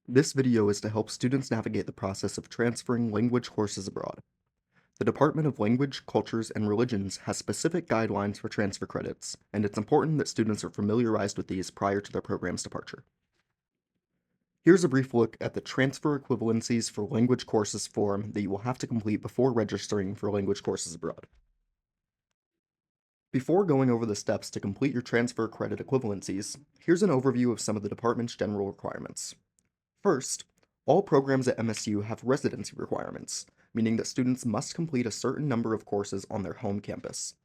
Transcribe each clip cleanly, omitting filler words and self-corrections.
This video is to help students navigate the process of transferring language courses abroad. The Department of Language, Cultures, and Religions has specific guidelines for transfer credits, and it's important that students are familiarized with these prior to their program's departure. Here's a brief look at the transfer equivalencies for language courses form that you will have to complete before registering for language courses abroad. Before going over the steps to complete your transfer credit equivalencies, here's an overview of some of the department's general requirements. First, all programs at MSU have residency requirements, meaning that students must complete a certain number of courses on their home campus.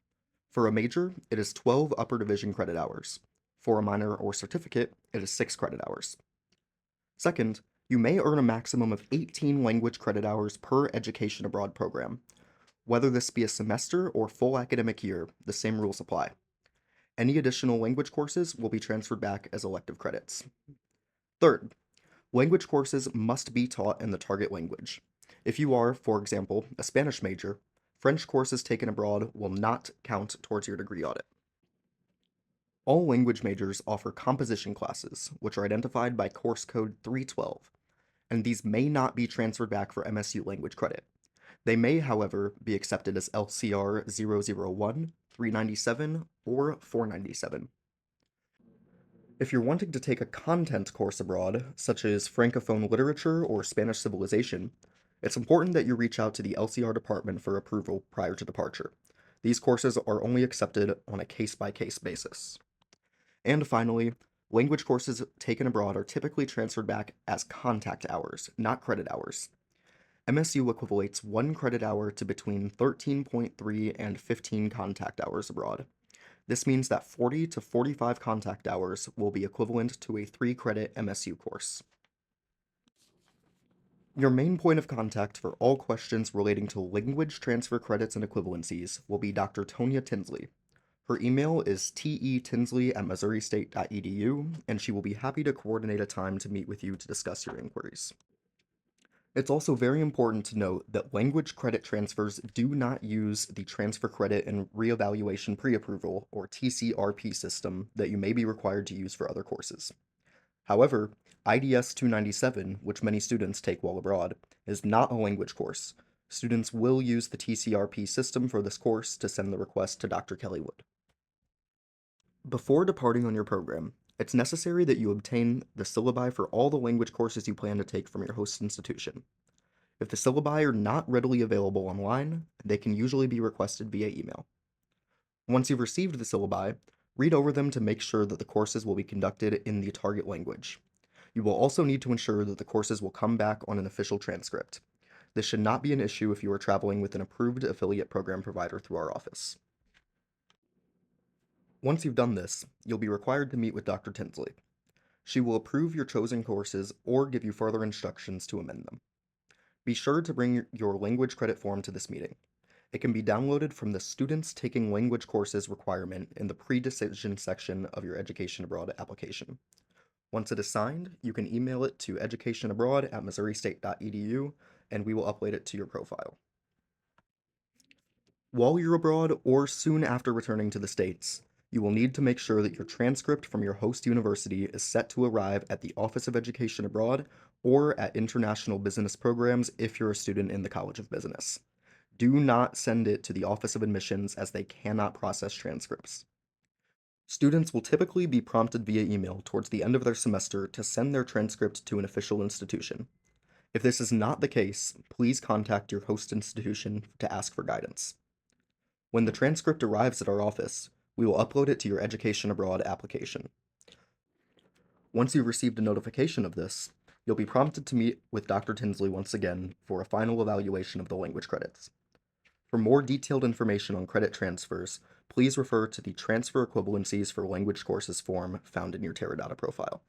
For a major, it is 12 upper division credit hours. For a minor or certificate, it is 6 credit hours. Second, you may earn a maximum of 18 language credit hours per education abroad program. Whether this be a semester or full academic year, the same rules apply. Any additional language courses will be transferred back as elective credits. Third, language courses must be taught in the target language. If you are, for example, a Spanish major, French courses taken abroad will not count towards your degree audit. All language majors offer composition classes, which are identified by course code 312, and these may not be transferred back for MSU language credit. They may, however, be accepted as LCR 001, 397, or 497. If you're wanting to take a content course abroad, such as Francophone literature or Spanish civilization, it's important that you reach out to the LCR department for approval prior to departure. These courses are only accepted on a case-by-case basis. And finally, language courses taken abroad are typically transferred back as contact hours, not credit hours. MSU equivalates 1 credit hour to between 13.3 and 15 contact hours abroad. This means that 40 to 45 contact hours will be equivalent to a 3-credit MSU course. Your main point of contact for all questions relating to language transfer credits and equivalencies will be Dr. Tonya Tinsley. Her email is tetinsley@missouristate.edu, and she will be happy to coordinate a time to meet with you to discuss your inquiries. It's also very important to note that language credit transfers do not use the Transfer Credit and Reevaluation Pre-Approval, or TCRP system, that you may be required to use for other courses. However, IDS 297, which many students take while abroad, is not a language course. Students will use the TCRP system for this course to send the request to Dr. Kelly Wood. Before departing on your program, it's necessary that you obtain the syllabi for all the language courses you plan to take from your host institution. If the syllabi are not readily available online, they can usually be requested via email. Once you've received the syllabi, read over them to make sure that the courses will be conducted in the target language. You will also need to ensure that the courses will come back on an official transcript. This should not be an issue if you are traveling with an approved affiliate program provider through our office. Once you've done this, you'll be required to meet with Dr. Tinsley. She will approve your chosen courses or give you further instructions to amend them. Be sure to bring your language credit form to this meeting. It can be downloaded from the Students Taking Language Courses requirement in the pre-decision section of your Education Abroad application. Once it is signed, you can email it to educationabroad@missouristate.edu, and we will upload it to your profile. While you're abroad or soon after returning to the States, you will need to make sure that your transcript from your host university is set to arrive at the Office of Education Abroad or at international business programs if you're a student in the College of Business. Do not send it to the Office of Admissions as they cannot process transcripts. Students will typically be prompted via email towards the end of their semester to send their transcript to an official institution. If this is not the case, please contact your host institution to ask for guidance. When the transcript arrives at our office, we will upload it to your Education Abroad application. Once you've received a notification of this, you'll be prompted to meet with Dr. Tinsley once again for a final evaluation of the language credits. For more detailed information on credit transfers, please refer to the Transfer Equivalencies for Language Courses form found in your Teradata profile.